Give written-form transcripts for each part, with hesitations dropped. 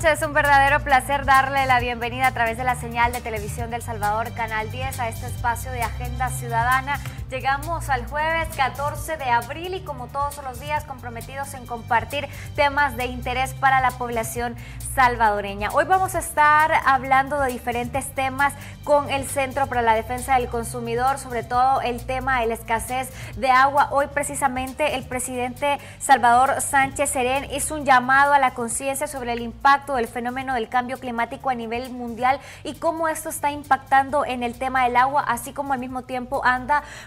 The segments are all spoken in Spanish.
noches, es un verdadero placer darle la bienvenida a través de la señal de televisión del Salvador, Canal 10, a este espacio de Agenda Ciudadana. Llegamos al jueves 14 de abril y como todos los días comprometidos en compartir temas de interés para la población salvadoreña. Hoy vamos a estar hablando de diferentes temas con el Centro para la Defensa del Consumidor, sobre todo el tema de la escasez de agua. Hoy precisamente el presidente Salvador Sánchez Serén hizo un llamado a la conciencia sobre el impacto del fenómeno del cambio climático a nivel mundial y cómo esto está impactando en el tema del agua, así como al mismo tiempo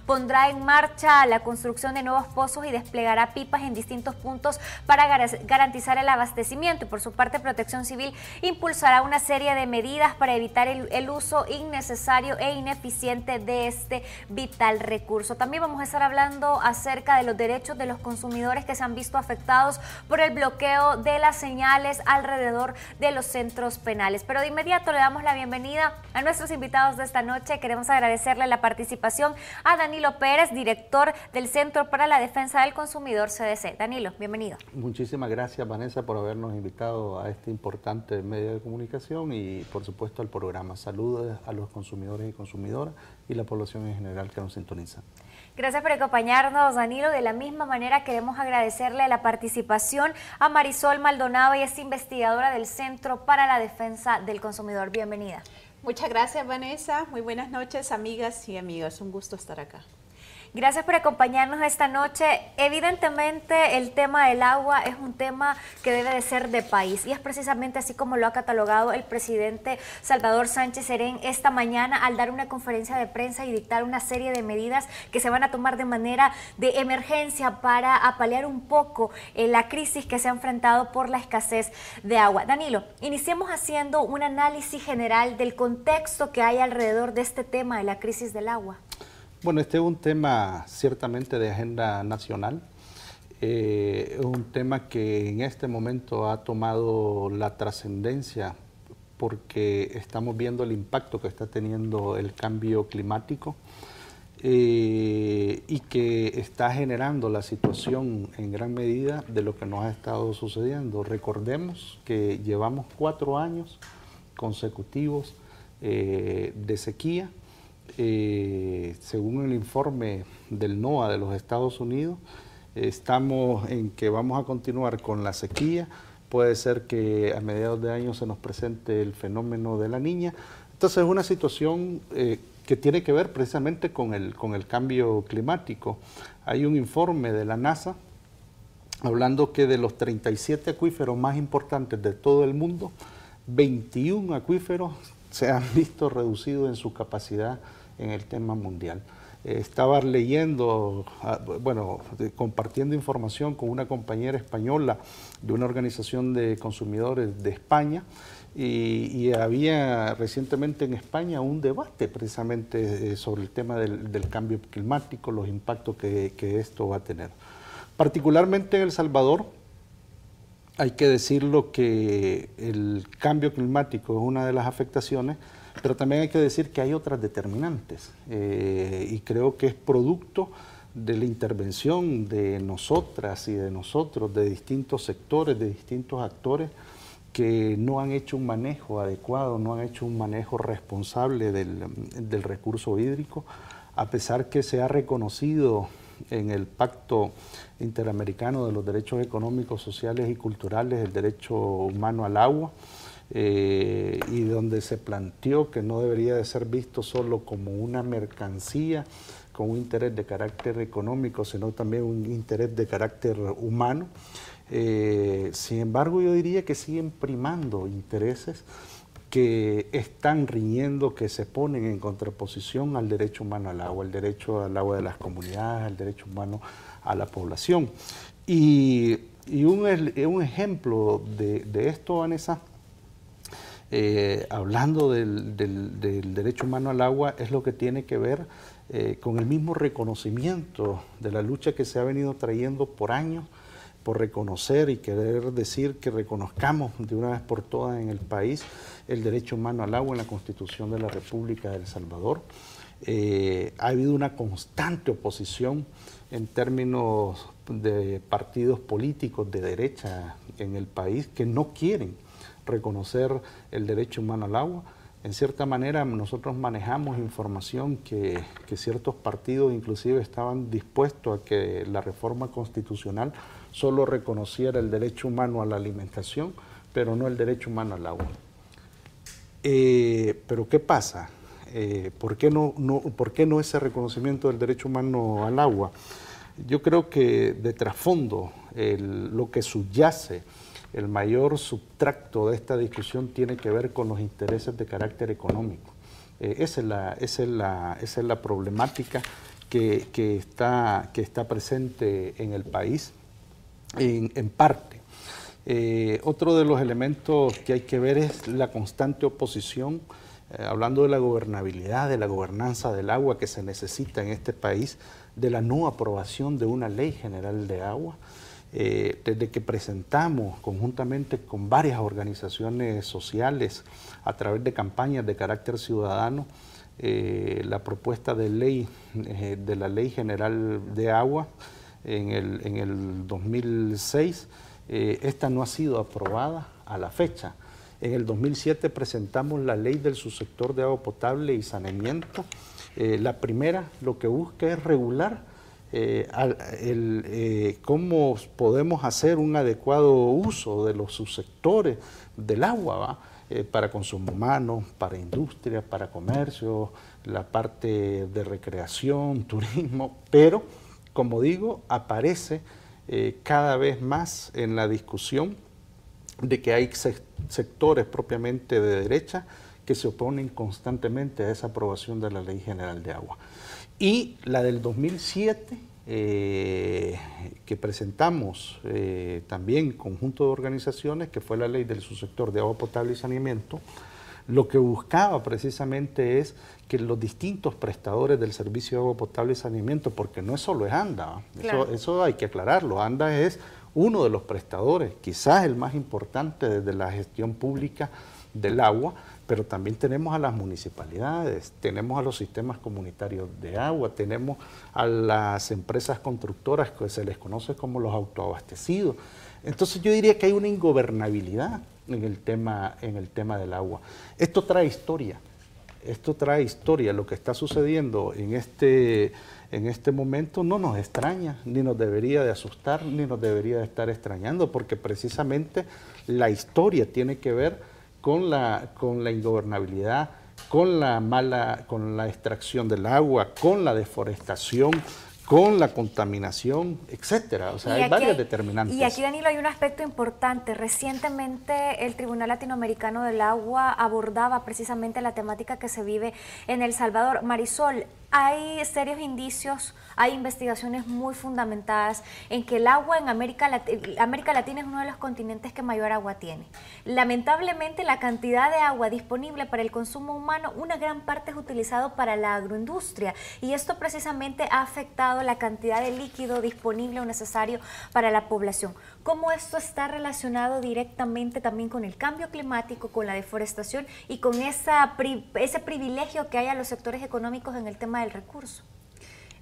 pondrá en marcha la construcción de nuevos pozos y desplegará pipas en distintos puntos para garantizar el abastecimiento. Y por su parte, Protección Civil impulsará una serie de medidas para evitar el uso innecesario e ineficiente de este vital recurso. También vamos a estar hablando acerca de los derechos de los consumidores que se han visto afectados por el bloqueo de las señales alrededor de los centros penales. Pero de inmediato le damos la bienvenida a nuestros invitados de esta noche. Queremos agradecerle la participación a Danilo Pérez, director del Centro para la Defensa del Consumidor, CDC. Danilo, bienvenido. Muchísimas gracias, Vanessa, por habernos invitado a este importante medio de comunicación y, por supuesto, al programa. Saludos a los consumidores y consumidoras y la población en general que nos sintoniza. Gracias por acompañarnos, Danilo. De la misma manera queremos agradecerle la participación a Marisol Maldonado, y es investigadora del Centro para la Defensa del Consumidor. Bienvenida. Muchas gracias, Vanessa. Muy buenas noches, amigas y amigos. Un gusto estar acá. Gracias por acompañarnos esta noche. Evidentemente el tema del agua es un tema que debe de ser de país y es precisamente así como lo ha catalogado el presidente Salvador Sánchez Serén esta mañana al dar una conferencia de prensa y dictar una serie de medidas que se van a tomar de manera de emergencia para apalear un poco la crisis que se ha enfrentado por la escasez de agua. Danilo, iniciemos haciendo un análisis general del contexto que hay alrededor de este tema de la crisis del agua. Bueno, este es un tema ciertamente de agenda nacional, es un tema que en este momento ha tomado la trascendencia porque estamos viendo el impacto que está teniendo el cambio climático y que está generando la situación en gran medida de lo que nos ha estado sucediendo. Recordemos que llevamos 4 años consecutivos de sequía. Según el informe del NOAA de los Estados Unidos, estamos en que vamos a continuar con la sequía. Puede ser que a mediados de año se nos presente el fenómeno de la Niña. Entonces es una situación que tiene que ver precisamente con el cambio climático. Hay un informe de la NASA hablando que de los 37 acuíferos más importantes de todo el mundo, 21 acuíferos se han visto reducidos en su capacidad en el tema mundial. Estaba leyendo, compartiendo información con una compañera española de una organización de consumidores de España y había recientemente en España un debate precisamente sobre el tema del cambio climático, los impactos que esto va a tener. Particularmente en El Salvador, hay que decirlo que el cambio climático es una de las afectaciones, pero también hay que decir que hay otras determinantes y creo que es producto de la intervención de nosotras y de nosotros, de distintos sectores, de distintos actores que no han hecho un manejo adecuado, no han hecho un manejo responsable del recurso hídrico, a pesar que se ha reconocido en el Pacto Interamericano de los Derechos Económicos, Sociales y Culturales, el derecho humano al agua, y donde se planteó que no debería de ser visto solo como una mercancía con un interés de carácter económico, sino también un interés de carácter humano. Sin embargo, yo diría que siguen primando intereses que están riñendo, que se ponen en contraposición al derecho humano al agua, el derecho al agua de las comunidades, al derecho humano a la población. Y un ejemplo de esto, Vanessa, hablando del derecho humano al agua, es lo que tiene que ver con el mismo reconocimiento de la lucha que se ha venido trayendo por años, por reconocer y querer decir que reconozcamos de una vez por todas en el país el derecho humano al agua en la Constitución de la República de El Salvador. Ha habido una constante oposición en términos de partidos políticos de derecha en el país que no quieren reconocer el derecho humano al agua. En cierta manera nosotros manejamos información que ciertos partidos inclusive estaban dispuestos a que la reforma constitucional solo reconociera el derecho humano a la alimentación, pero no el derecho humano al agua. Pero ¿qué pasa? ¿Por qué no ese reconocimiento del derecho humano al agua? Yo creo que de trasfondo lo que subyace, el mayor subtracto de esta discusión tiene que ver con los intereses de carácter económico. Esa es la problemática que está presente en el país, en parte. Otro de los elementos que hay que ver es la constante oposición, hablando de la gobernabilidad, de la gobernanza del agua que se necesita en este país, de la no aprobación de una ley general de agua. Desde que presentamos conjuntamente con varias organizaciones sociales a través de campañas de carácter ciudadano la propuesta de ley de la Ley General de Agua en el 2006, esta no ha sido aprobada a la fecha. En el 2007 presentamos la Ley del Subsector de Agua Potable y Saneamiento. La primera lo que busca es regular cómo podemos hacer un adecuado uso de los subsectores del agua, para consumo humano, para industria, para comercio, la parte de recreación, turismo, pero como digo, aparece cada vez más en la discusión de que hay sectores propiamente de derecha que se oponen constantemente a esa aprobación de la Ley General de Agua. Y la del 2007, que presentamos también conjunto de organizaciones, que fue la Ley del Subsector de Agua Potable y Saneamiento, lo que buscaba precisamente es que los distintos prestadores del servicio de agua potable y saneamiento, porque no es solo ANDA, claro, eso hay que aclararlo, ANDA es uno de los prestadores, quizás el más importante desde la gestión pública del agua, pero también tenemos a las municipalidades, tenemos a los sistemas comunitarios de agua, tenemos a las empresas constructoras que se les conoce como los autoabastecidos. Entonces yo diría que hay una ingobernabilidad en el tema del agua. Esto trae historia, lo que está sucediendo en este momento no nos extraña, ni nos debería de asustar, ni nos debería de estar extrañando, porque precisamente la historia tiene que ver con la ingobernabilidad, con la extracción del agua, con la deforestación, con la contaminación, etcétera. O sea, hay varios determinantes. Y aquí, Danilo, hay un aspecto importante. Recientemente el Tribunal Latinoamericano del Agua abordaba precisamente la temática que se vive en El Salvador. Marisol, hay serios indicios, hay investigaciones muy fundamentadas en que el agua en América Latina es uno de los continentes que mayor agua tiene. Lamentablemente, la cantidad de agua disponible para el consumo humano, una gran parte es utilizado para la agroindustria, y esto precisamente ha afectado la cantidad de líquido disponible o necesario para la población. ¿Cómo esto está relacionado directamente también con el cambio climático, con la deforestación y con ese privilegio que hay a los sectores económicos en el tema del recurso?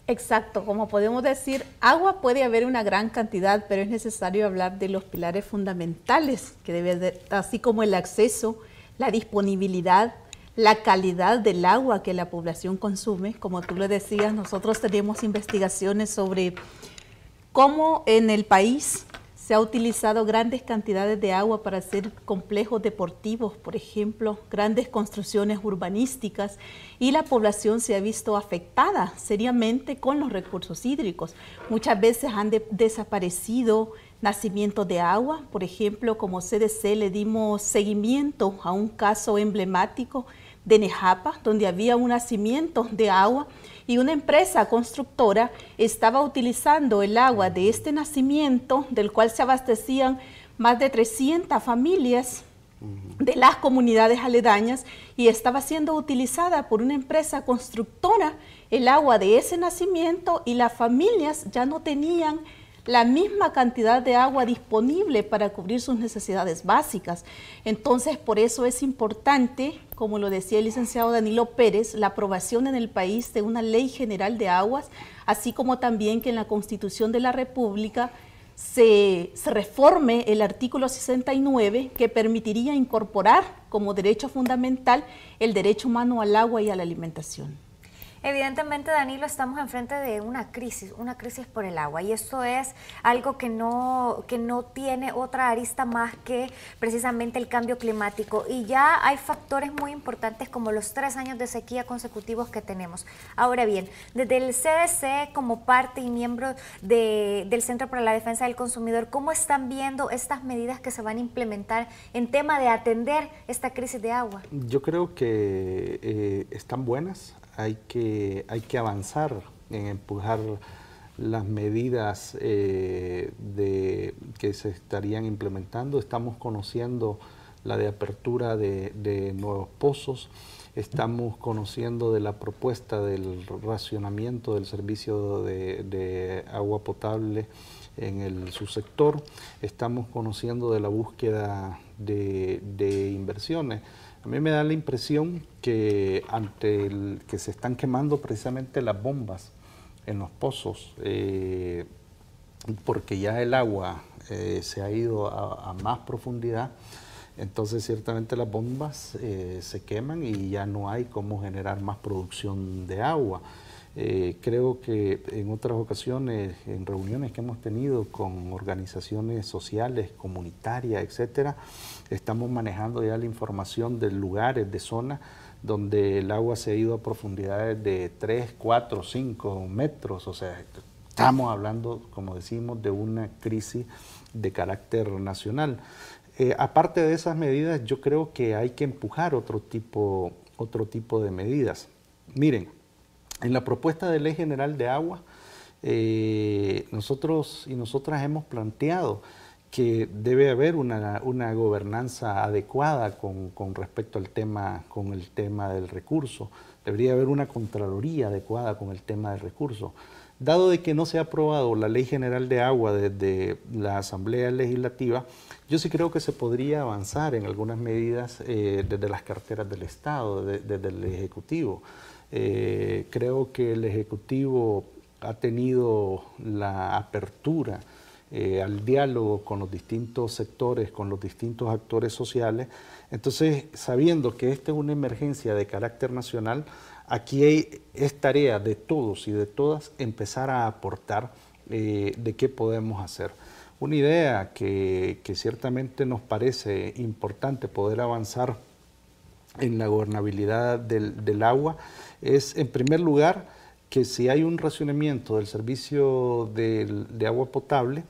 Exacto, como podemos decir, agua puede haber una gran cantidad, pero es necesario hablar de los pilares fundamentales que debe ser, así como el acceso, la disponibilidad, la calidad del agua que la población consume. Como tú lo decías, nosotros tenemos investigaciones sobre cómo en el país se ha utilizado grandes cantidades de agua para hacer complejos deportivos, por ejemplo, grandes construcciones urbanísticas, y la población se ha visto afectada seriamente con los recursos hídricos. Muchas veces han desaparecido nacimientos de agua. Por ejemplo, como CDC le dimos seguimiento a un caso emblemático de Nejapa, donde había un nacimiento de agua y una empresa constructora estaba utilizando el agua de este nacimiento, del cual se abastecían más de 300 familias de las comunidades aledañas, y estaba siendo utilizada por una empresa constructora el agua de ese nacimiento, y las familias ya no tenían la misma cantidad de agua disponible para cubrir sus necesidades básicas. Entonces, por eso es importante, como lo decía el licenciado Danilo Pérez, la aprobación en el país de una ley general de aguas, así como también que en la Constitución de la República se reforme el artículo 69 que permitiría incorporar como derecho fundamental el derecho humano al agua y a la alimentación. Evidentemente, Danilo, estamos enfrente de una crisis por el agua, y esto es algo que no tiene otra arista más que precisamente el cambio climático, y ya hay factores muy importantes como los 3 años de sequía consecutivos que tenemos. Ahora bien, desde el CDC, como parte y miembro del Centro para la Defensa del Consumidor, ¿cómo están viendo estas medidas que se van a implementar en tema de atender esta crisis de agua? Yo creo que están buenas. Hay que avanzar en empujar las medidas que se estarían implementando. Estamos conociendo la de apertura de nuevos pozos, estamos conociendo de la propuesta del racionamiento del servicio de agua potable en el subsector, estamos conociendo de la búsqueda de inversiones. A mí me da la impresión que ante que se están quemando precisamente las bombas en los pozos, porque ya el agua se ha ido a más profundidad, entonces ciertamente las bombas se queman y ya no hay cómo generar más producción de agua. Creo que en otras ocasiones, en reuniones que hemos tenido con organizaciones sociales, comunitarias, etcétera, estamos manejando ya la información de lugares, de zonas donde el agua se ha ido a profundidades de 3, 4, 5 metros. O sea, estamos hablando, como decimos, de una crisis de carácter nacional. Aparte de esas medidas, yo creo que hay que empujar otro tipo de medidas. Miren, en la propuesta de Ley General de Agua, nosotros y nosotras hemos planteado que debe haber una gobernanza adecuada con respecto al tema, con el tema del recurso. Debería haber una contraloría adecuada con el tema del recurso. Dado de que no se ha aprobado la Ley General de Agua desde la Asamblea Legislativa, yo sí creo que se podría avanzar en algunas medidas desde las carteras del Estado, desde el Ejecutivo. Creo que el Ejecutivo ha tenido la apertura al diálogo con los distintos sectores, con los distintos actores sociales. Entonces, sabiendo que esta es una emergencia de carácter nacional, aquí es tarea de todos y de todas empezar a aportar de qué podemos hacer. Una idea que ciertamente nos parece importante poder avanzar en la gobernabilidad del agua es, en primer lugar, que si hay un racionamiento del servicio de agua potable,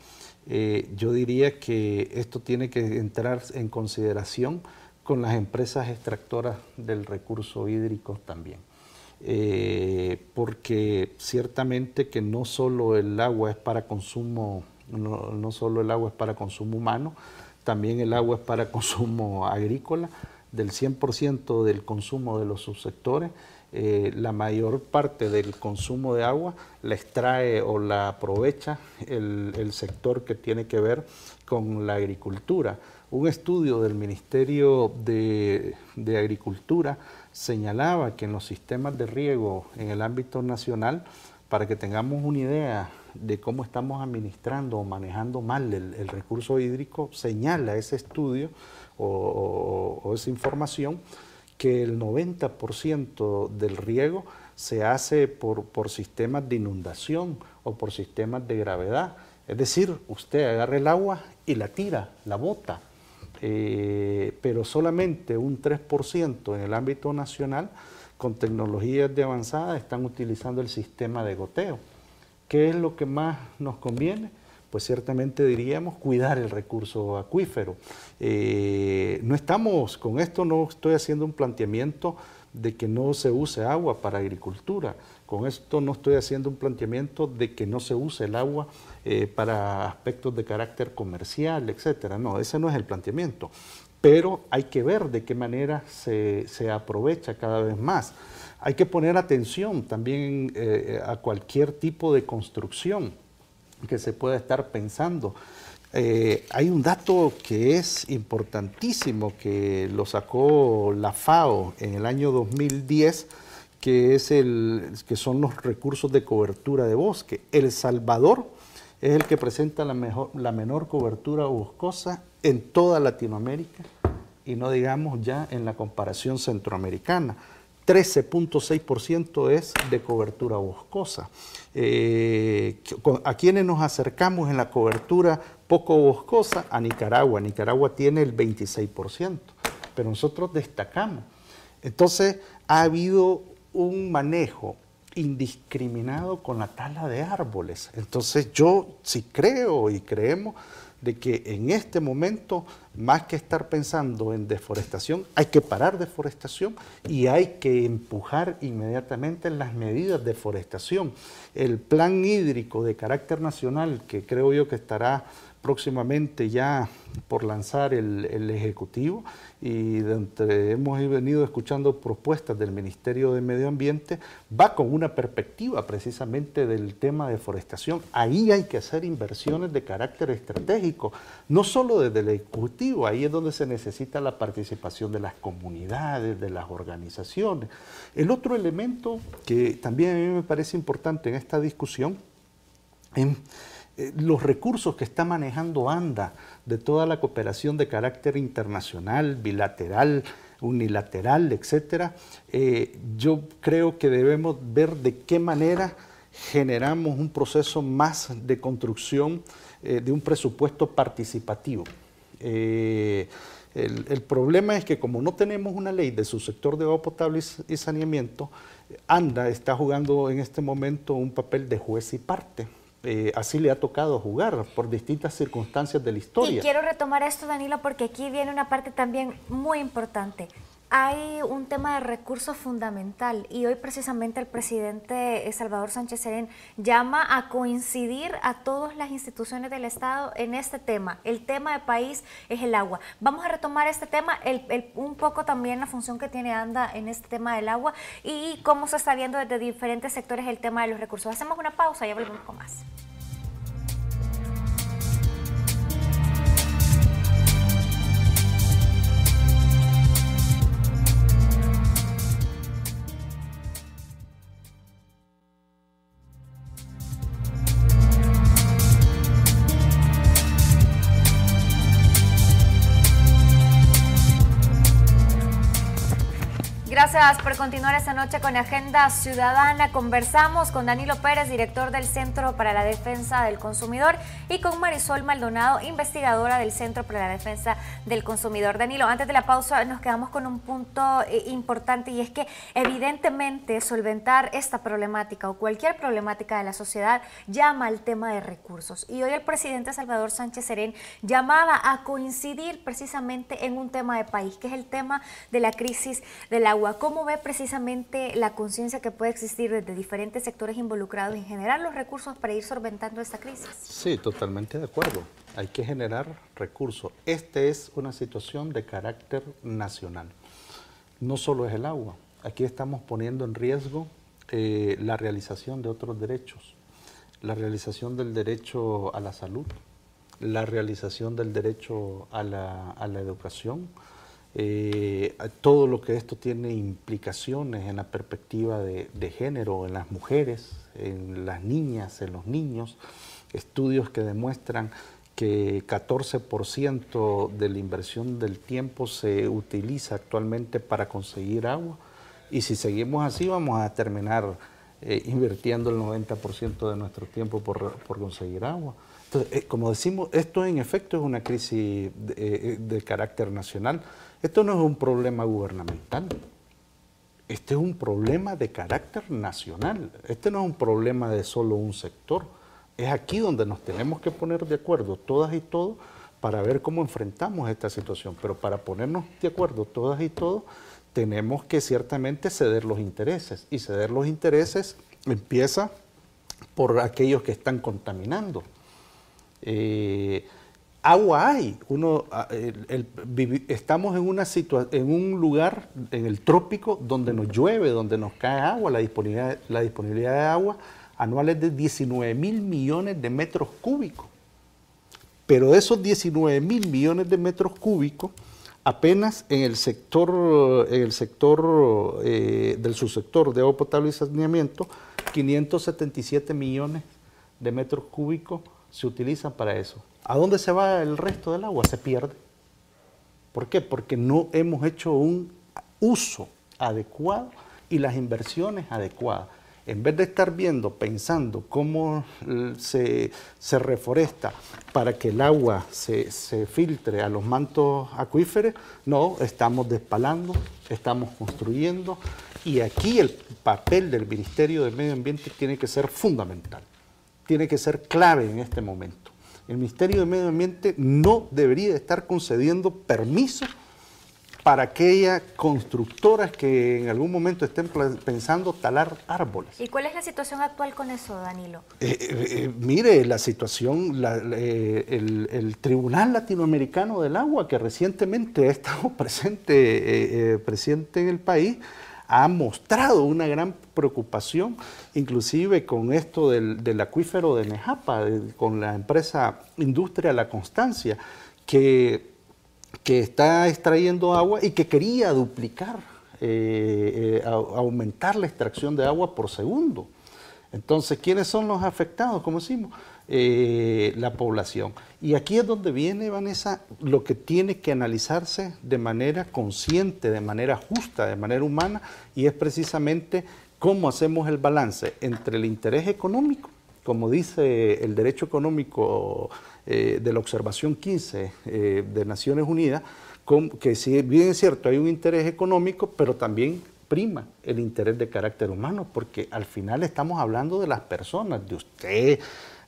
yo diría que esto tiene que entrar en consideración con las empresas extractoras del recurso hídrico también. Porque ciertamente que no solo el agua es para consumo, no solo el agua es para consumo humano, también el agua es para consumo agrícola. Del 100% del consumo de los subsectores, la mayor parte del consumo de agua la extrae o la aprovecha el sector que tiene que ver con la agricultura. Un estudio del Ministerio de Agricultura señalaba que en los sistemas de riego en el ámbito nacional, para que tengamos una idea de cómo estamos administrando o manejando mal el recurso hídrico, señala ese estudio o esa información que el 90% del riego se hace por sistemas de inundación o por sistemas de gravedad. Es decir, usted agarra el agua y la tira, la bota, pero solamente un 3% en el ámbito nacional con tecnologías de avanzada están utilizando el sistema de goteo. ¿Qué es lo que más nos conviene? Pues ciertamente diríamos cuidar el recurso acuífero. No estamos, con esto no estoy haciendo un planteamiento de que no se use agua para agricultura. Con esto no estoy haciendo un planteamiento de que no se use el agua para aspectos de carácter comercial, etcétera. No, ese no es el planteamiento. Pero hay que ver de qué manera se aprovecha cada vez más. Hay que poner atención también a cualquier tipo de construcción que se pueda estar pensando. Hay un dato que es importantísimo, que lo sacó la FAO en el año 2010, que son los recursos de cobertura de bosque. El Salvador es el que presenta la menor cobertura boscosa en toda Latinoamérica y no digamos ya en la comparación centroamericana. 13.6% es de cobertura boscosa. ¿A quiénes nos acercamos en la cobertura poco boscosa? A Nicaragua. Nicaragua tiene el 26%, pero nosotros destacamos. Entonces ha habido un manejo indiscriminado con la tala de árboles. Entonces yo sí creo y creemos de que en este momento, más que estar pensando en deforestación, hay que parar deforestación y hay que empujar inmediatamente las medidas de forestación. El plan hídrico de carácter nacional, que creo yo que estará próximamente ya por lanzar el Ejecutivo, y hemos venido escuchando propuestas del Ministerio de Medio Ambiente, va con una perspectiva precisamente del tema de forestación. Ahí hay que hacer inversiones de carácter estratégico, no solo desde el Ejecutivo, ahí es donde se necesita la participación de las comunidades, de las organizaciones. El otro elemento que también a mí me parece importante en esta discusión es los recursos que está manejando ANDA de toda la cooperación de carácter internacional, bilateral, unilateral, etcétera. Yo creo que debemos ver de qué manera generamos un proceso más de construcción de un presupuesto participativo. El problema es que como no tenemos una ley de subsector de agua potable y saneamiento, ANDA está jugando en este momento un papel de juez y parte. Así le ha tocado jugar por distintas circunstancias de la historia. Y quiero retomar esto, Danilo, porque aquí viene una parte también muy importante. Hay un tema de recursos fundamental y hoy precisamente el presidente Salvador Sánchez Serén llama a coincidir a todas las instituciones del Estado en este tema. El tema de país es el agua. Vamos a retomar este tema, un poco también la función que tiene ANDA en este tema del agua y cómo se está viendo desde diferentes sectores el tema de los recursos. Hacemos una pausa y ya volvemos con más. Gracias por continuar esta noche con Agenda Ciudadana. Conversamos con Danilo Pérez, director del Centro para la Defensa del Consumidor, y con Marisol Maldonado, investigadora del Centro para la Defensa del Consumidor. Danilo, antes de la pausa nos quedamos con un punto importante, y es que evidentemente solventar esta problemática o cualquier problemática de la sociedad llama al tema de recursos. Y hoy el presidente Salvador Sánchez Serén llamaba a coincidir precisamente en un tema de país, que es el tema de la crisis del agua. ¿Cómo ve precisamente la conciencia que puede existir desde diferentes sectores involucrados en generar los recursos para ir solventando esta crisis? Sí, totalmente de acuerdo. Hay que generar recursos. Esta es una situación de carácter nacional. No solo es el agua. Aquí estamos poniendo en riesgo la realización de otros derechos. La realización del derecho a la salud, la realización del derecho a la educación, todo lo que esto tiene implicaciones en la perspectiva de género, en las mujeres, en las niñas, en los niños, estudios que demuestran que 14% de la inversión del tiempo se utiliza actualmente para conseguir agua, y si seguimos así vamos a terminar invirtiendo el 90% de nuestro tiempo por conseguir agua. Entonces, como decimos, esto en efecto es una crisis de carácter nacional. Esto no es un problema gubernamental, este es un problema de carácter nacional. Este no es un problema de solo un sector. Es aquí donde nos tenemos que poner de acuerdo todas y todos para ver cómo enfrentamos esta situación. Pero para ponernos de acuerdo todas y todos, tenemos que ciertamente ceder los intereses. Y ceder los intereses empieza por aquellos que están contaminando. Agua hay, estamos en un lugar, en el trópico, donde nos llueve, donde nos cae agua, la disponibilidad de agua anual es de 19.000 millones de metros cúbicos. Pero de esos 19.000 millones de metros cúbicos, apenas en el sector del subsector de agua potable y saneamiento, 577 millones de metros cúbicos se utilizan para eso. ¿A dónde se va el resto del agua? Se pierde. ¿Por qué? Porque no hemos hecho un uso adecuado y las inversiones adecuadas. En vez de estar pensando cómo se reforesta para que el agua se filtre a los mantos acuíferos, no, estamos despalando, estamos construyendo, y aquí el papel del Ministerio del Medio Ambiente tiene que ser fundamental, tiene que ser clave en este momento. El Ministerio del Medio Ambiente no debería estar concediendo permisos para aquellas constructoras que en algún momento estén pensando talar árboles. ¿Y cuál es la situación actual con eso, Danilo? Mire, la situación, el Tribunal Latinoamericano del Agua, que recientemente ha estado presente en el país, ha mostrado una gran preocupación, inclusive con esto del acuífero de Nejapa, con la empresa Industria La Constancia, que está extrayendo agua y que quería duplicar, aumentar la extracción de agua por segundo. Entonces, ¿quiénes son los afectados, como decimos? La población. Y aquí es donde viene, Vanessa, lo que tiene que analizarse de manera consciente, de manera justa, de manera humana, y es precisamente cómo hacemos el balance entre el interés económico, como dice el derecho económico de la observación 15 de Naciones Unidas, que si bien es cierto hay un interés económico, pero también prima el interés de carácter humano, porque al final estamos hablando de las personas, de usted,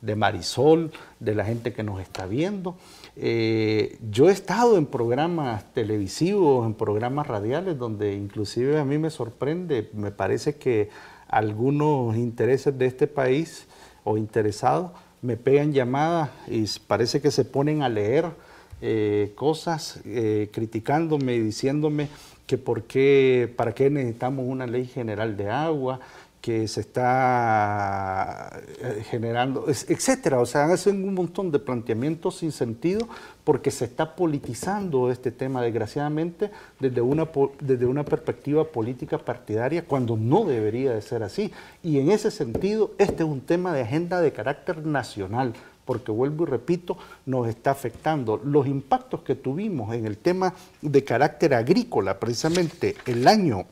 de Marisol, de la gente que nos está viendo. Yo he estado en programas televisivos, en programas radiales, donde inclusive a mí me sorprende, me parece que algunos intereses de este país o interesados me pegan llamadas y parece que se ponen a leer cosas criticándome y diciéndome que para qué necesitamos una ley general de agua, que se está generando, etcétera. O sea, hacen un montón de planteamientos sin sentido porque se está politizando este tema, desgraciadamente, desde una perspectiva política partidaria, cuando no debería de ser así. Y en ese sentido, este es un tema de agenda de carácter nacional, porque vuelvo y repito, nos está afectando. Los impactos que tuvimos en el tema de carácter agrícola, precisamente el año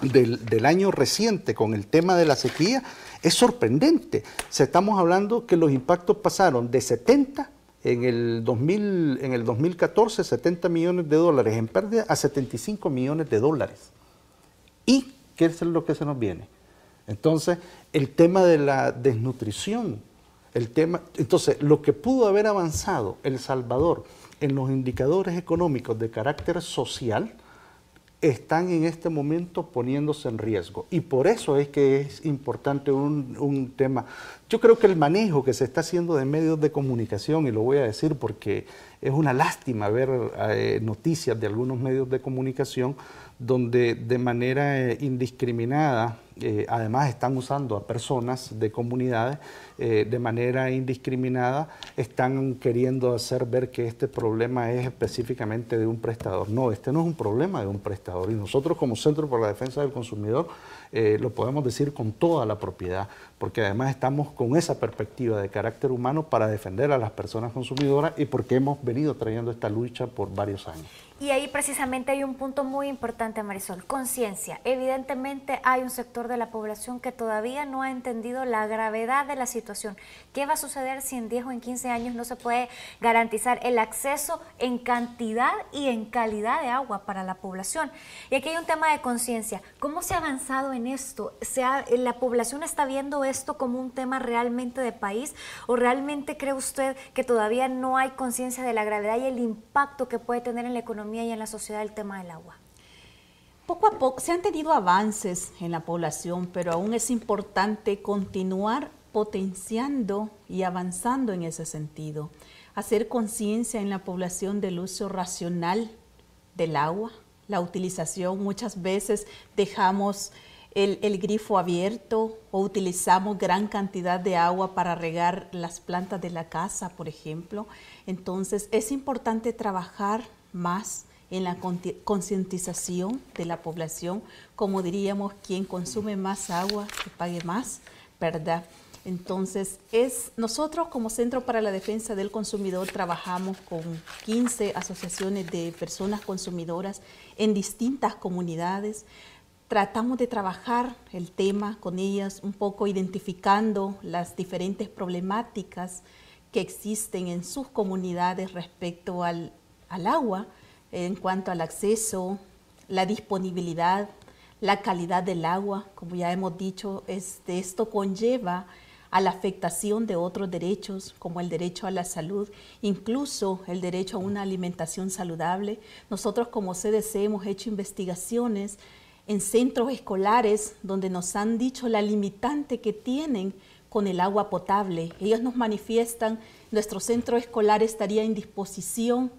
del año reciente con el tema de la sequía, es sorprendente. Estamos hablando que los impactos pasaron de 70 en el 2014, 70 millones de dólares en pérdida, a 75 millones de dólares. ¿Y qué es lo que se nos viene? Entonces, el tema de la desnutrición, entonces, lo que pudo haber avanzado El Salvador en los indicadores económicos de carácter social, están en este momento poniéndose en riesgo. Y por eso es que es importante un tema. Yo creo que el manejo que se está haciendo de medios de comunicación, y lo voy a decir porque es una lástima ver noticias de algunos medios de comunicación donde de manera indiscriminada, además están usando a personas de comunidades, de manera indiscriminada están queriendo hacer ver que este problema es específicamente de un prestador. No, este no es un problema de un prestador, y nosotros como Centro por la Defensa del Consumidor lo podemos decir con toda la propiedad, porque además estamos con esa perspectiva de carácter humano para defender a las personas consumidoras y porque hemos venido trayendo esta lucha por varios años. Y ahí precisamente hay un punto muy importante, Marisol, conciencia. Evidentemente hay un sector de la población que todavía no ha entendido la gravedad de la situación. ¿Qué va a suceder si en 10 o en 15 años no se puede garantizar el acceso en cantidad y en calidad de agua para la población? Y aquí hay un tema de conciencia. ¿Cómo se ha avanzado en esto? ¿La población está viendo esto como un tema realmente de país? ¿O realmente cree usted que todavía no hay conciencia de la gravedad y el impacto que puede tener en la economía y en la sociedad el tema del agua? Poco a poco se han tenido avances en la población, pero aún es importante continuar potenciando y avanzando en ese sentido. Hacer conciencia en la población del uso racional del agua, la utilización. Muchas veces dejamos el grifo abierto o utilizamos gran cantidad de agua para regar las plantas de la casa, por ejemplo. Entonces es importante trabajar más en la concientización de la población, como diríamos, quien consume más agua, que pague más, ¿verdad? Entonces, nosotros como Centro para la Defensa del Consumidor trabajamos con 15 asociaciones de personas consumidoras en distintas comunidades. Tratamos de trabajar el tema con ellas, un poco identificando las diferentes problemáticas que existen en sus comunidades respecto al agua, en cuanto al acceso, la disponibilidad, la calidad del agua. Como ya hemos dicho, esto conlleva a la afectación de otros derechos, como el derecho a la salud, incluso el derecho a una alimentación saludable. Nosotros como CDC hemos hecho investigaciones en centros escolares donde nos han dicho la limitante que tienen con el agua potable. Ellos nos manifiestan, nuestro centro escolar estaría en disposición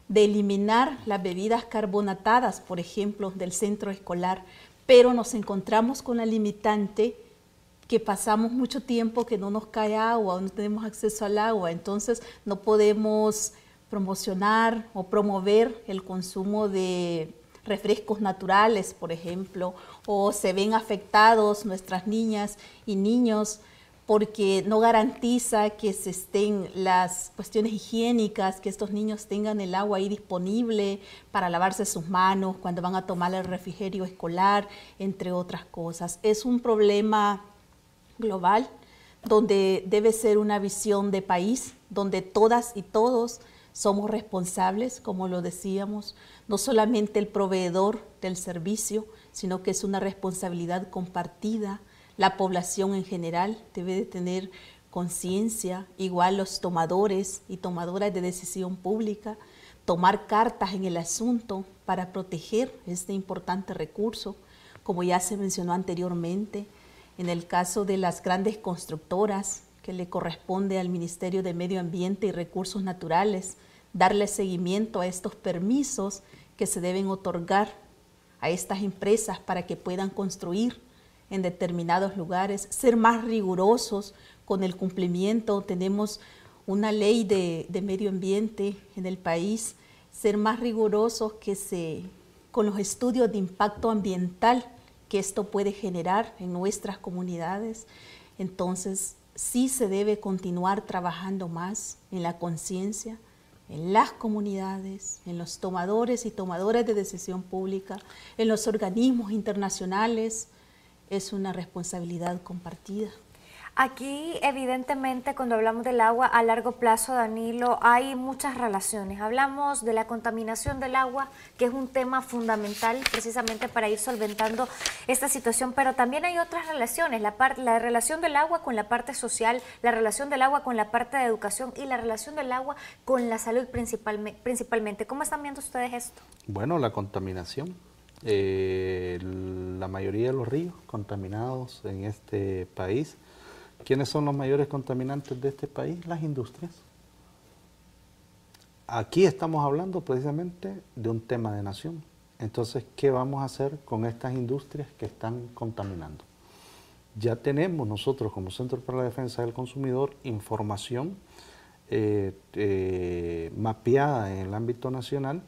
de eliminar las bebidas carbonatadas, por ejemplo, del centro escolar, pero nos encontramos con la limitante que pasamos mucho tiempo que no nos cae agua o no tenemos acceso al agua, entonces no podemos promocionar o promover el consumo de refrescos naturales, por ejemplo, o se ven afectados nuestras niñas y niños porque no garantiza que se estén las cuestiones higiénicas, que estos niños tengan el agua ahí disponible para lavarse sus manos cuando van a tomar el refrigerio escolar, entre otras cosas. Es un problema global donde debe ser una visión de país, donde todas y todos somos responsables, como lo decíamos, no solamente el proveedor del servicio, sino que es una responsabilidad compartida. La población en general debe de tener conciencia, igual los tomadores y tomadoras de decisión pública, tomar cartas en el asunto para proteger este importante recurso, como ya se mencionó anteriormente. En el caso de las grandes constructoras, que le corresponde al Ministerio de Medio Ambiente y Recursos Naturales, darle seguimiento a estos permisos que se deben otorgar a estas empresas para que puedan construir en determinados lugares, ser más rigurosos con el cumplimiento. Tenemos una ley de medio ambiente en el país, ser más rigurosos con los estudios de impacto ambiental que esto puede generar en nuestras comunidades. Entonces, sí se debe continuar trabajando más en la conciencia, en las comunidades, en los tomadores y tomadoras de decisión pública, en los organismos internacionales. Es una responsabilidad compartida. Aquí, evidentemente, cuando hablamos del agua a largo plazo, Danilo, hay muchas relaciones. Hablamos de la contaminación del agua, que es un tema fundamental precisamente para ir solventando esta situación, pero también hay otras relaciones, la relación del agua con la parte social, la relación del agua con la parte de educación y la relación del agua con la salud principalmente. ¿Cómo están viendo ustedes esto? Bueno, la contaminación. La mayoría de los ríos contaminados en este país. ¿Quiénes son los mayores contaminantes de este país? Las industrias. Aquí estamos hablando precisamente de un tema de nación. Entonces, ¿qué vamos a hacer con estas industrias que están contaminando? Ya tenemos nosotros como Centro para la Defensa del Consumidor información mapeada en el ámbito nacional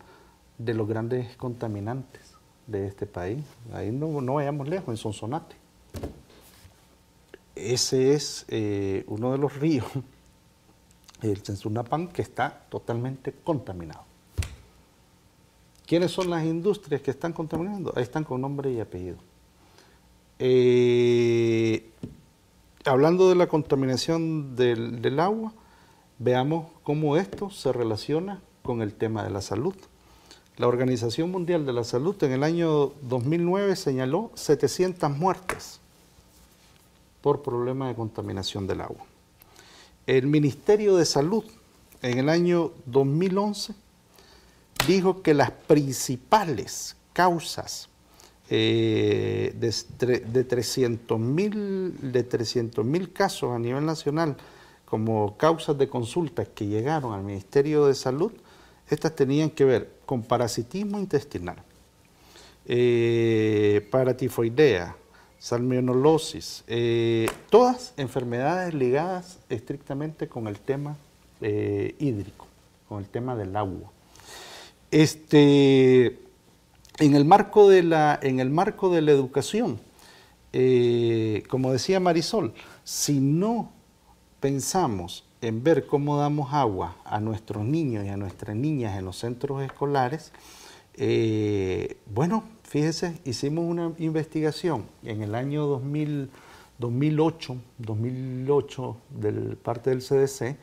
de los grandes contaminantes de este país. Ahí no vayamos lejos, en Sonsonate. Ese es uno de los ríos, el Sensunapán, que está totalmente contaminado. ¿Quiénes son las industrias que están contaminando? Ahí están con nombre y apellido. Hablando de la contaminación del agua, veamos cómo esto se relaciona con el tema de la salud. La Organización Mundial de la Salud en el año 2009 señaló 700 muertes por problemas de contaminación del agua. El Ministerio de Salud en el año 2011 dijo que las principales causas de 300.000 casos a nivel nacional como causas de consultas que llegaron al Ministerio de Salud, estas tenían que ver con parasitismo intestinal, paratifoidea, salmonellosis, todas enfermedades ligadas estrictamente con el tema hídrico, con el tema del agua. En el marco de la educación, como decía Marisol, si no pensamos en ver cómo damos agua a nuestros niños y a nuestras niñas en los centros escolares, bueno, fíjese, hicimos una investigación en el año 2008 de parte del CDC,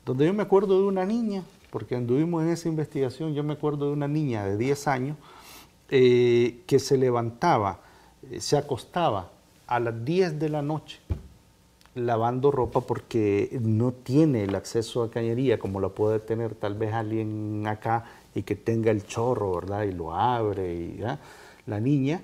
donde yo me acuerdo de una niña, porque anduvimos en esa investigación, yo me acuerdo de una niña de 10 años que se levantaba, se acostaba a las 10 de la noche lavando ropa porque no tiene el acceso a cañería como lo puede tener tal vez alguien acá y que tenga el chorro, ¿verdad? Y lo abre. Y, ¿ya? La niña,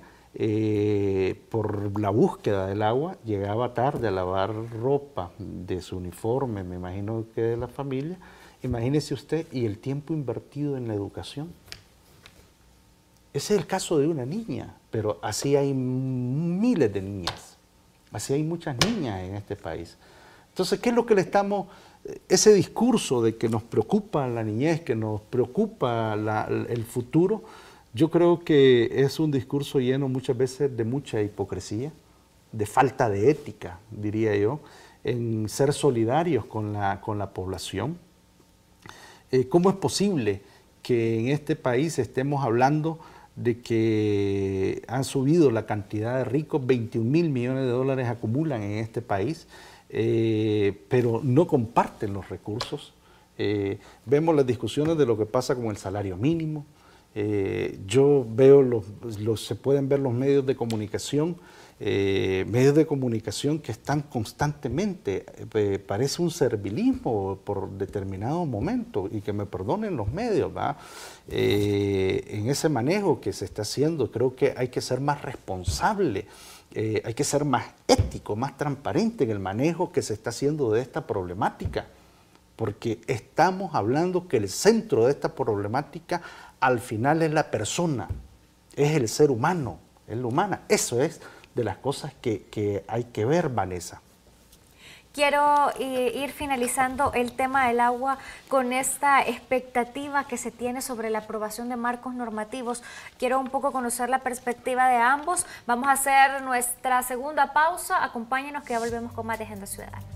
por la búsqueda del agua, llegaba tarde a lavar ropa de su uniforme, me imagino que de la familia. Imagínese usted, y el tiempo invertido en la educación. Ese es el caso de una niña, pero así hay miles de niñas. Así hay muchas niñas en este país. Entonces, ¿qué es lo que le estamos... Ese discurso de que nos preocupa la niñez, que nos preocupa el futuro, yo creo que es un discurso lleno muchas veces de mucha hipocresía, de falta de ética, diría yo, en ser solidarios con la población. ¿Cómo es posible que en este país estemos hablando de que han subido la cantidad de ricos, 21.000 millones de dólares acumulan en este país, pero no comparten los recursos? Vemos las discusiones de lo que pasa con el salario mínimo. Yo veo, se pueden ver los medios de comunicación que están constantemente, parece un servilismo por determinado momento, y que me perdonen los medios, ¿verdad? En ese manejo que se está haciendo, creo que hay que ser más responsable, hay que ser más ético, más transparente en el manejo que se está haciendo de esta problemática, porque estamos hablando que el centro de esta problemática al final es la persona, es el ser humano, es la humana. Eso es de las cosas que hay que ver, Vanessa. Quiero ir finalizando el tema del agua con esta expectativa que se tiene sobre la aprobación de marcos normativos. Quiero un poco conocer la perspectiva de ambos. Vamos a hacer nuestra segunda pausa. Acompáñenos que ya volvemos con más de Agenda Ciudadana.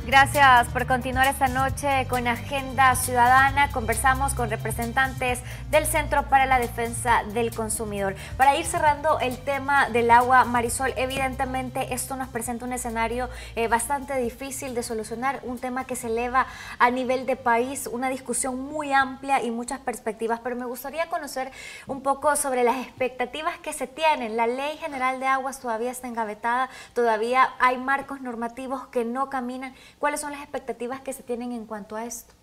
Gracias por continuar esta noche con Agenda Ciudadana. Conversamos con representantes del Centro para la Defensa del Consumidor. Para ir cerrando el tema del agua, Marisol, evidentemente esto nos presenta un escenario bastante difícil de solucionar, un tema que se eleva a nivel de país, una discusión muy amplia y muchas perspectivas, pero me gustaría conocer un poco sobre las expectativas que se tienen. La Ley General de Aguas todavía está engavetada, todavía hay marcos normativos que no caminan. ¿Cuáles son las expectativas que se tienen en cuanto a esto?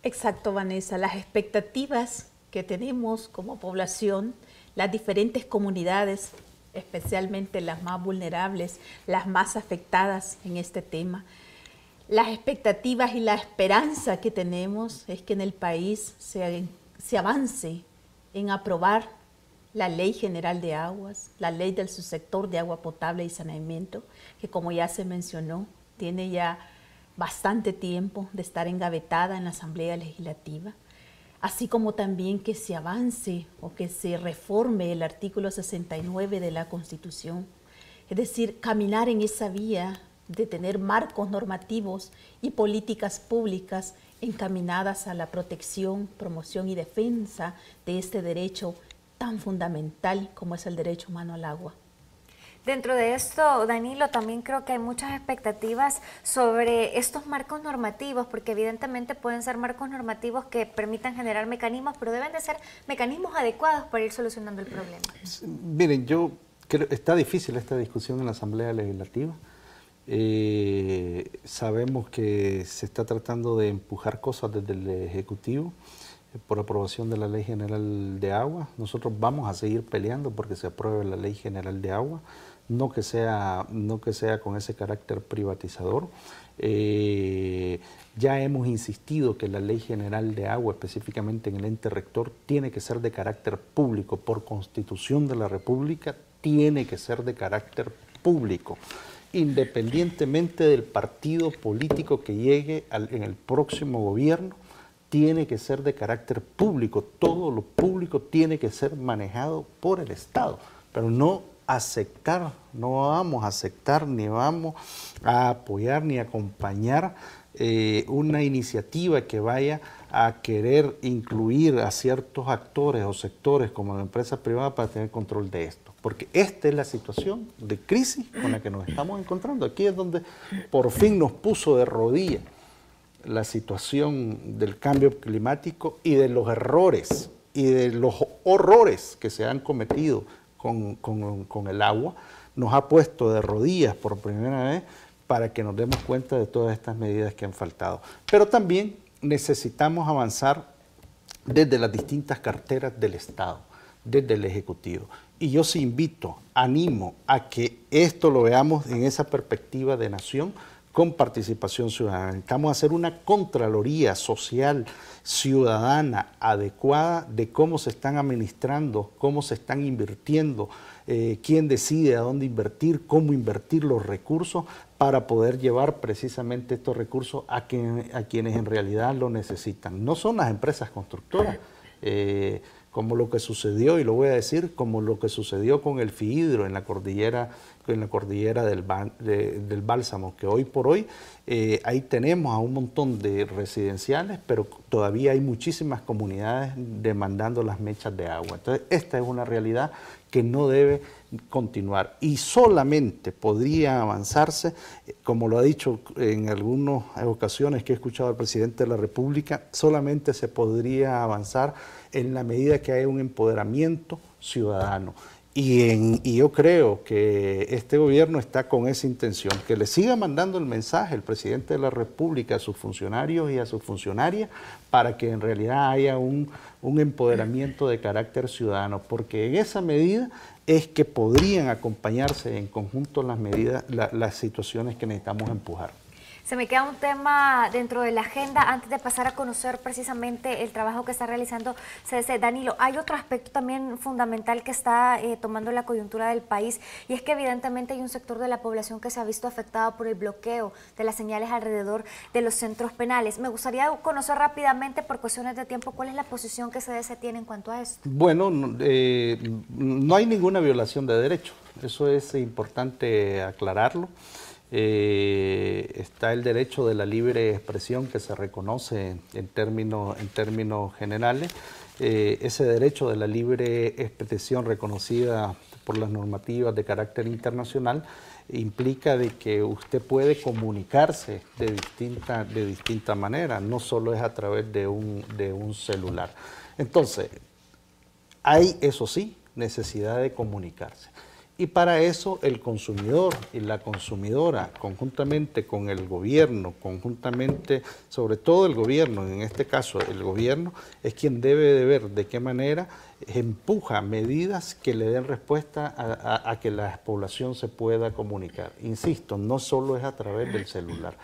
Exacto, Vanessa. Las expectativas que tenemos como población, las diferentes comunidades, especialmente las más vulnerables, las más afectadas en este tema, las expectativas y la esperanza que tenemos es que en el país se avance en aprobar la Ley General de Aguas, la Ley del Subsector de Agua Potable y Saneamiento, que como ya se mencionó, tiene ya bastante tiempo de estar engavetada en la Asamblea Legislativa, así como también que se avance o que se reforme el artículo 69 de la Constitución, es decir, caminar en esa vía de tener marcos normativos y políticas públicas encaminadas a la protección, promoción y defensa de este derecho tan fundamental como es el derecho humano al agua. Dentro de esto, Danilo, también creo que hay muchas expectativas sobre estos marcos normativos, porque evidentemente pueden ser marcos normativos que permitan generar mecanismos, pero deben de ser mecanismos adecuados para ir solucionando el problema. Miren, yo creo que está difícil esta discusión en la Asamblea Legislativa. Sabemos que se está tratando de empujar cosas desde el Ejecutivo por aprobación de la Ley General de Agua. Nosotros vamos a seguir peleando porque se apruebe la Ley General de Agua. no que sea con ese carácter privatizador. Ya hemos insistido que la Ley General de Agua, específicamente en el ente rector, tiene que ser de carácter público. Por Constitución de la República, tiene que ser de carácter público, independientemente del partido político que llegue en el próximo gobierno. Tiene que ser de carácter público. Todo lo público tiene que ser manejado por el Estado, pero no vamos a aceptar, ni vamos a apoyar, ni acompañar una iniciativa que vaya a querer incluir a ciertos actores o sectores como la empresa privada para tener control de esto. Porque esta es la situación de crisis con la que nos estamos encontrando. Aquí es donde por fin nos puso de rodillas la situación del cambio climático y de los errores y de los horrores que se han cometido con el agua. Nos ha puesto de rodillas por primera vez para que nos demos cuenta de todas estas medidas que han faltado. Pero también necesitamos avanzar desde las distintas carteras del Estado, desde el Ejecutivo. Y yo sí invito, animo a que esto lo veamos en esa perspectiva de nación, con participación ciudadana. Necesitamos hacer una contraloría social, ciudadana, adecuada de cómo se están administrando, cómo se están invirtiendo, quién decide a dónde invertir, cómo invertir los recursos para poder llevar precisamente estos recursos a quienes en realidad lo necesitan. No son las empresas constructoras, como lo que sucedió, y lo voy a decir, como lo que sucedió con el Fihidro en la cordillera del Bálsamo, que hoy por hoy ahí tenemos a un montón de residenciales, pero todavía hay muchísimas comunidades demandando las mechas de agua. Entonces, esta es una realidad que no debe continuar y solamente podría avanzarse, como lo ha dicho en algunas ocasiones que he escuchado al presidente de la República, solamente se podría avanzar en la medida que haya un empoderamiento ciudadano. Y yo creo que este gobierno está con esa intención, que le siga mandando el mensaje el presidente de la República a sus funcionarios y a sus funcionarias para que en realidad haya un empoderamiento de carácter ciudadano, porque en esa medida es que podrían acompañarse en conjunto las medidas, las situaciones que necesitamos empujar. Se me queda un tema dentro de la agenda antes de pasar a conocer precisamente el trabajo que está realizando CDC. Danilo, hay otro aspecto también fundamental que está tomando la coyuntura del país, y es que evidentemente hay un sector de la población que se ha visto afectado por el bloqueo de las señales alrededor de los centros penales. Me gustaría conocer rápidamente, por cuestiones de tiempo, cuál es la posición que CDC tiene en cuanto a esto. Bueno, no hay ninguna violación de derechos, eso es importante aclararlo. Está el derecho de la libre expresión que se reconoce en términos generales. Ese derecho de la libre expresión reconocida por las normativas de carácter internacional implica de que usted puede comunicarse de distinta manera, no solo es a través de un celular. Entonces, hay, eso sí, necesidad de comunicarse. Y para eso el consumidor y la consumidora, conjuntamente con el gobierno, sobre todo el gobierno, en este caso el gobierno, es quien debe de ver de qué manera empuja medidas que le den respuesta a que la población se pueda comunicar. Insisto, no solo es a través del celular.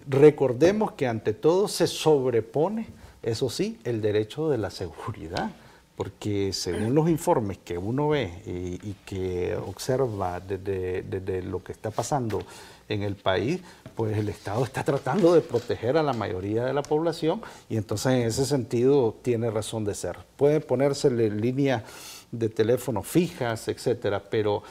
Recordemos que ante todo se sobrepone, eso sí, el derecho de la seguridad. Porque según los informes que uno ve y que observa desde lo que está pasando en el país, pues el Estado está tratando de proteger a la mayoría de la población y entonces en ese sentido tiene razón de ser. Puede ponérsele líneas de teléfono fijas, etcétera, pero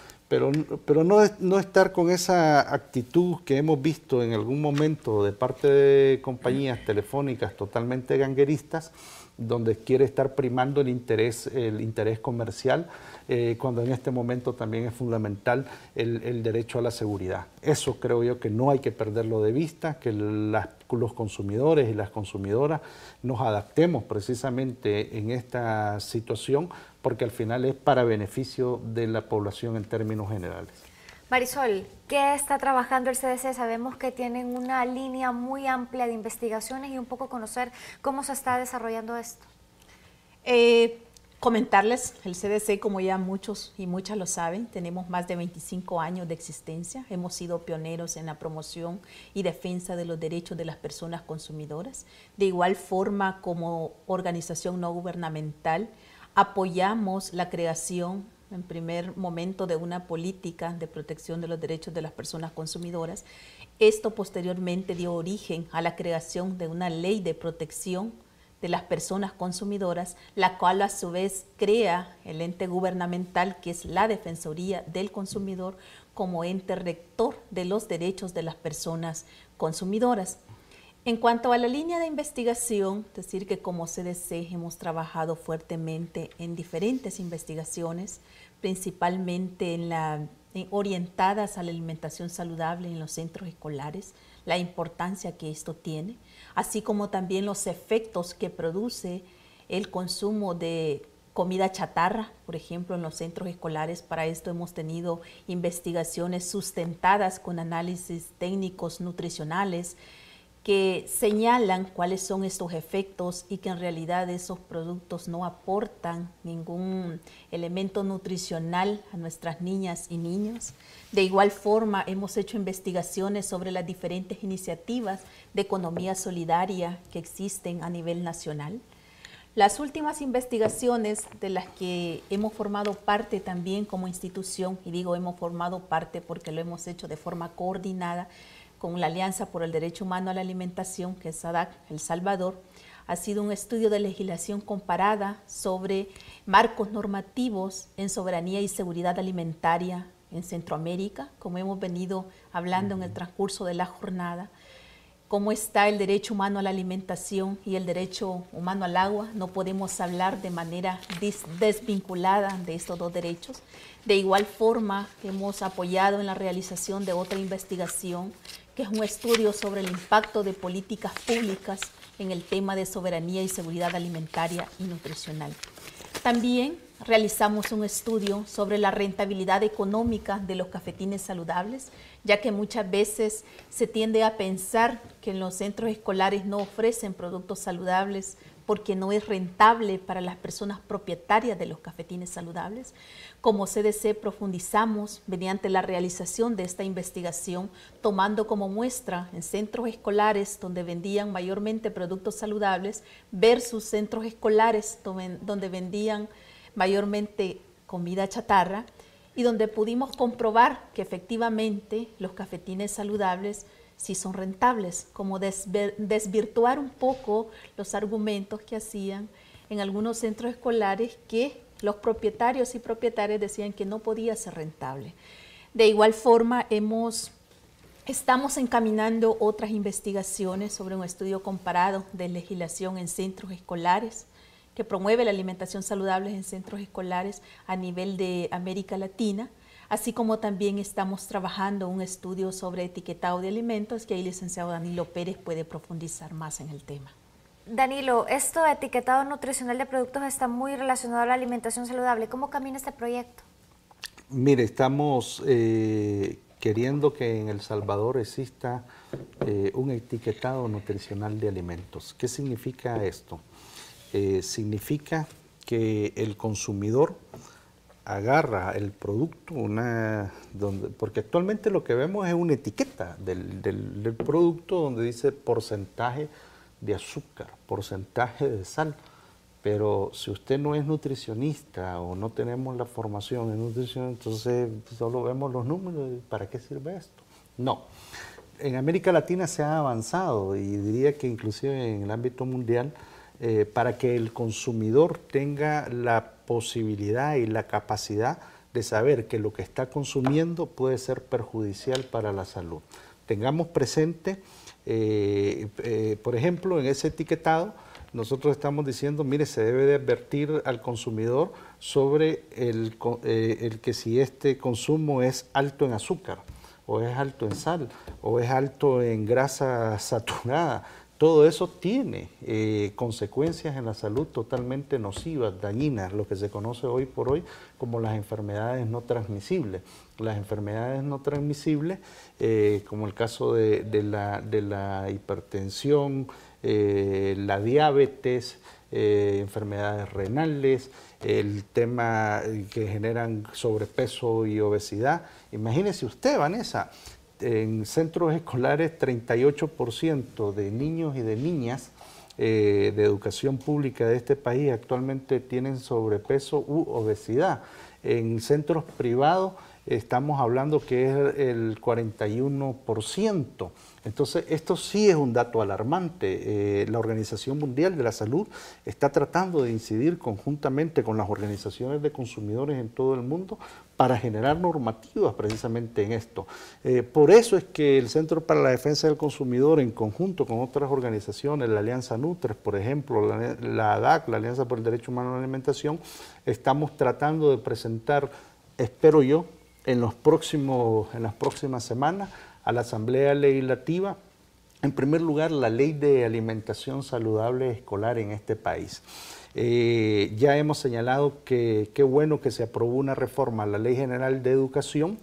no estar con esa actitud que hemos visto en algún momento de parte de compañías telefónicas totalmente gangueristas, donde quiere estar primando el interés comercial, cuando en este momento también es fundamental el derecho a la seguridad. Eso creo yo que no hay que perderlo de vista, que los consumidores y las consumidoras nos adaptemos precisamente en esta situación, porque al final es para beneficio de la población en términos generales. Marisol, ¿qué está trabajando el CDC? Sabemos que tienen una línea muy amplia de investigaciones y un poco conocer cómo se está desarrollando esto. Comentarles, el CDC, como ya muchos y muchas lo saben, tenemos más de 25 años de existencia. Hemos sido pioneros en la promoción y defensa de los derechos de las personas consumidoras. De igual forma, como organización no gubernamental, apoyamos la creación, en primer momento, de una política de protección de los derechos de las personas consumidoras. Esto posteriormente dio origen a la creación de una ley de protección de las personas consumidoras, la cual a su vez crea el ente gubernamental que es la Defensoría del Consumidor como ente rector de los derechos de las personas consumidoras. En cuanto a la línea de investigación, decir que como CDC hemos trabajado fuertemente en diferentes investigaciones, principalmente orientadas a la alimentación saludable en los centros escolares, la importancia que esto tiene, así como también los efectos que produce el consumo de comida chatarra, por ejemplo, en los centros escolares. Para esto hemos tenido investigaciones sustentadas con análisis técnicos nutricionales que señalan cuáles son estos efectos y que en realidad esos productos no aportan ningún elemento nutricional a nuestras niñas y niños. De igual forma, hemos hecho investigaciones sobre las diferentes iniciativas de economía solidaria que existen a nivel nacional. Las últimas investigaciones de las que hemos formado parte también como institución, y digo hemos formado parte porque lo hemos hecho de forma coordinada, con la Alianza por el Derecho Humano a la Alimentación, que es ADAC El Salvador, ha sido un estudio de legislación comparada sobre marcos normativos en soberanía y seguridad alimentaria en Centroamérica, como hemos venido hablando en el transcurso de la jornada. Cómo está el derecho humano a la alimentación y el derecho humano al agua. No podemos hablar de manera desvinculada de estos dos derechos. De igual forma, hemos apoyado en la realización de otra investigación, que es un estudio sobre el impacto de políticas públicas en el tema de soberanía y seguridad alimentaria y nutricional. También realizamos un estudio sobre la rentabilidad económica de los cafetines saludables, ya que muchas veces se tiende a pensar que en los centros escolares no ofrecen productos saludables porque no es rentable para las personas propietarias de los cafetines saludables. Como CDC profundizamos mediante la realización de esta investigación, tomando como muestra en centros escolares donde vendían mayormente productos saludables versus centros escolares donde vendían mayormente comida chatarra, y donde pudimos comprobar que efectivamente los cafetines saludables sí son rentables, como desvirtuar un poco los argumentos que hacían en algunos centros escolares que los propietarios y propietarias decían que no podía ser rentable. De igual forma, estamos encaminando otras investigaciones sobre un estudio comparado de legislación en centros escolares que promueve la alimentación saludable en centros escolares a nivel de América Latina, así como también estamos trabajando un estudio sobre etiquetado de alimentos, que ahí el licenciado Danilo Pérez puede profundizar más en el tema. Danilo, esto de etiquetado nutricional de productos está muy relacionado a la alimentación saludable. ¿Cómo camina este proyecto? Mire, estamos queriendo que en El Salvador exista un etiquetado nutricional de alimentos. ¿Qué significa esto? Significa que el consumidor agarra el producto, porque actualmente lo que vemos es una etiqueta del producto donde dice porcentaje de azúcar, porcentaje de sal, pero si usted no es nutricionista o no tenemos la formación en nutrición, entonces solo vemos los números. ¿Para qué sirve esto? No. En América Latina se ha avanzado, y diría que inclusive en el ámbito mundial, para que el consumidor tenga la posibilidad y la capacidad de saber que lo que está consumiendo puede ser perjudicial para la salud. Tengamos presente, por ejemplo, en ese etiquetado, nosotros estamos diciendo, mire, se debe de advertir al consumidor sobre el que si este consumo es alto en azúcar, o es alto en sal, o es alto en grasa saturada. Todo eso tiene consecuencias en la salud totalmente nocivas, dañinas, lo que se conoce hoy por hoy como las enfermedades no transmisibles. Las enfermedades no transmisibles, como el caso de la hipertensión, la diabetes, enfermedades renales, el tema que generan sobrepeso y obesidad. Imagínese usted, Vanessa, en centros escolares 38% de niños y de niñas de educación pública de este país actualmente tienen sobrepeso u obesidad. En centros privados estamos hablando que es el 41%. Entonces, esto sí es un dato alarmante. La Organización Mundial de la Salud está tratando de incidir conjuntamente con las organizaciones de consumidores en todo el mundo para generar normativas precisamente en esto. Por eso es que el Centro para la Defensa del Consumidor, en conjunto con otras organizaciones, la Alianza Nutres, por ejemplo, la ADAC, la Alianza por el Derecho Humano a la Alimentación, estamos tratando de presentar, espero yo, en las próximas semanas a la Asamblea Legislativa, en primer lugar, la Ley de Alimentación Saludable Escolar en este país. Ya hemos señalado que qué bueno que se aprobó una reforma a la Ley General de Educación,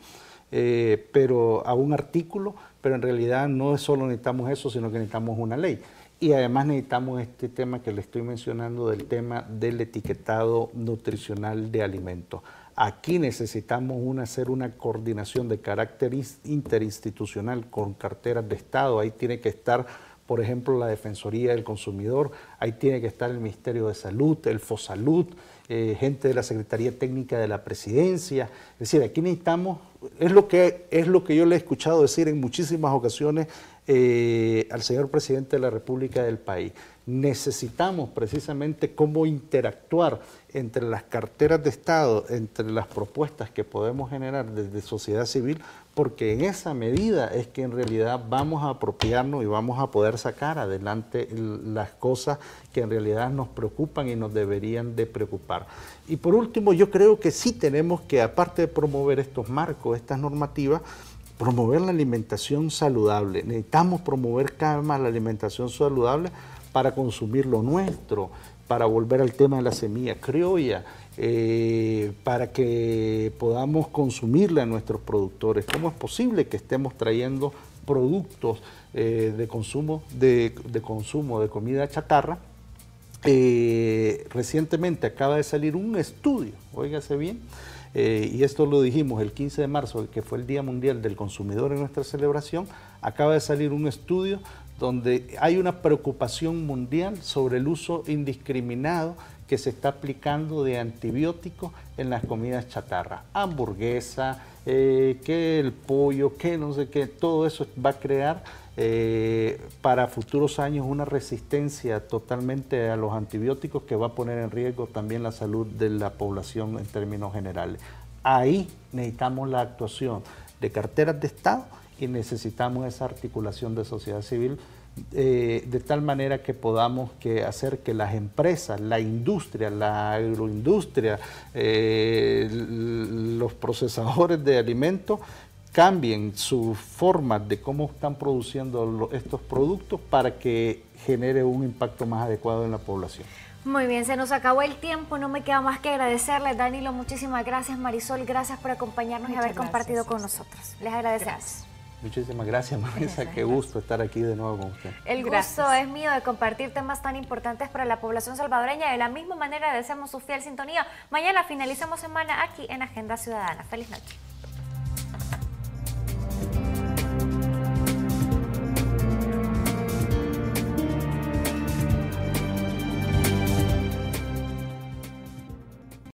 pero a un artículo, pero en realidad no solo necesitamos eso, sino que necesitamos una ley. Y además necesitamos este tema que le estoy mencionando, del tema del etiquetado nutricional de alimentos. Aquí necesitamos hacer una coordinación de carácter interinstitucional con carteras de Estado. Ahí tiene que estar, por ejemplo, la Defensoría del Consumidor, ahí tiene que estar el Ministerio de Salud, el FOSALUD, gente de la Secretaría Técnica de la Presidencia. Es decir, aquí necesitamos, es lo que yo le he escuchado decir en muchísimas ocasiones al señor presidente de la República del país. Necesitamos precisamente cómo interactuar entre las carteras de Estado, entre las propuestas que podemos generar desde sociedad civil, porque en esa medida es que en realidad vamos a apropiarnos y vamos a poder sacar adelante las cosas que en realidad nos preocupan y nos deberían de preocupar. Y por último, yo creo que sí tenemos que, aparte de promover estos marcos, estas normativas, promover la alimentación saludable. Necesitamos promover cada vez más la alimentación saludable para consumir lo nuestro, para volver al tema de la semilla criolla, para que podamos consumirla a nuestros productores. ¿Cómo es posible que estemos trayendo productos de consumo de comida chatarra? Recientemente acaba de salir un estudio, óigase bien, y esto lo dijimos el 15 de marzo, que fue el Día Mundial del Consumidor en nuestra celebración. Acaba de salir un estudio donde hay una preocupación mundial sobre el uso indiscriminado que se está aplicando de antibióticos en las comidas chatarra. Hamburguesa, que el pollo, que no sé qué, todo eso va a crear para futuros años una resistencia totalmente a los antibióticos que va a poner en riesgo también la salud de la población en términos generales. Ahí necesitamos la actuación de carteras de Estado y necesitamos esa articulación de sociedad civil de tal manera que podamos hacer que las empresas, la industria, la agroindustria, los procesadores de alimentos cambien su forma de cómo están produciendo estos productos para que genere un impacto más adecuado en la población. Muy bien, se nos acabó el tiempo, no me queda más que agradecerle. Danilo, muchísimas gracias. Marisol, gracias por acompañarnos y haber compartido con nosotros. Les agradecemos. Gracias. Muchísimas gracias, Vanessa. Qué gusto estar aquí de nuevo con usted. El gusto es mío de compartir temas tan importantes para la población salvadoreña. De la misma manera, deseamos su fiel sintonía. Mañana finalizamos semana aquí en Agenda Ciudadana. Feliz noche.